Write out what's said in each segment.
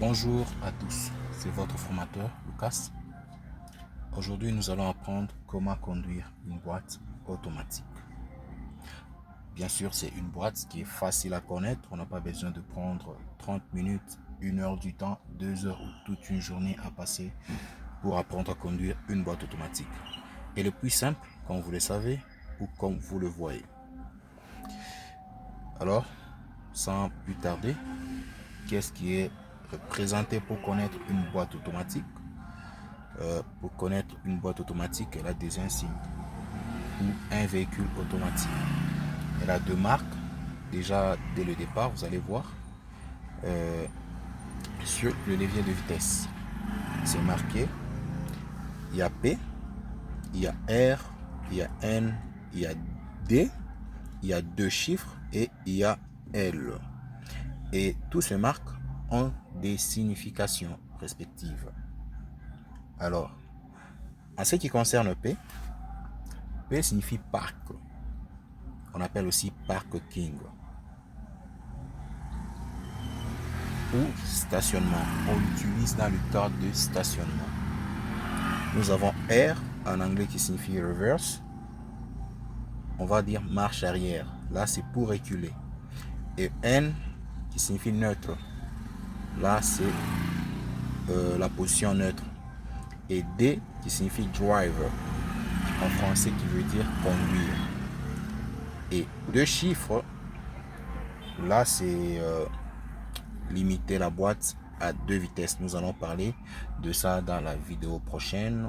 Bonjour à tous, c'est votre formateur Lucas. Aujourd'hui, nous allons apprendre comment conduire une boîte automatique. Bien sûr, c'est une boîte qui est facile à connaître. On n'a pas besoin de prendre 30 minutes, 1 heure du temps, 2 heures ou toute une journée à passer pour apprendre à conduire une boîte automatique. Et le plus simple, comme vous le savez ou comme vous le voyez. Alors, sans plus tarder, qu'est-ce qui est représenté pour connaître une boîte automatique? Pour connaître une boîte automatique, elle a des insignes ou un véhicule automatique. Elle a deux marques. Déjà, dès le départ, vous allez voir sur le levier de vitesse. C'est marqué. Il y a P, il y a R, il y a N, il y a D, il y a deux chiffres et il y a L. Et tous ces marques ont des significations respectives. Alors, en ce qui concerne P signifie parc. On appelle aussi parking ou stationnement. On l'utilise dans le cadre de stationnement. Nous avons R en anglais qui signifie reverse. On va dire marche arrière. Là, c'est pour reculer. Et N qui signifie neutre. Là, c'est la position neutre. Et D qui signifie driver. En français, qui veut dire conduire. Et deux chiffres. Là, c'est limiter la boîte à 2 vitesses. Nous allons parler de ça dans la vidéo prochaine.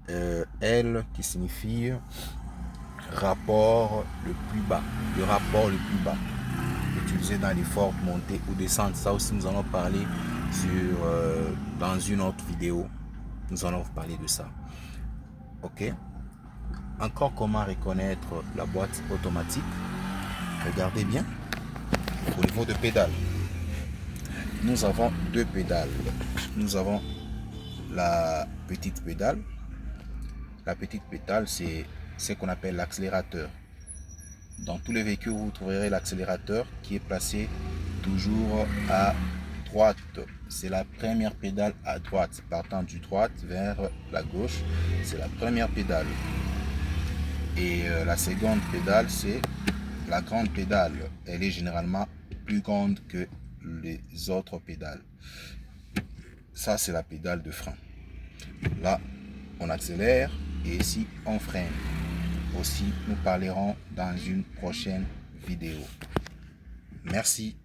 L qui signifie rapport le plus bas. Le rapport le plus bas. Utilisé dans les fortes montées ou descentes. Ça aussi, nous allons parler dans une autre vidéo. Nous allons vous parler de ça. Ok. Encore comment reconnaître la boîte automatique. Regardez bien. Au niveau de pédale. Nous avons deux pédales. Nous avons la petite pédale. La petite pédale, c'est ce qu'on appelle l'accélérateur. Dans tous les véhicules, vous trouverez l'accélérateur qui est placé toujours à droite. C'est la première pédale à droite. Partant du droite vers la gauche, c'est la première pédale. Et la seconde pédale, c'est la grande pédale. Elle est généralement plus grande que les autres pédales. Ça, c'est la pédale de frein. Là, on accélère et ici, on freine. Aussi, nous parlerons dans une prochaine vidéo. Merci.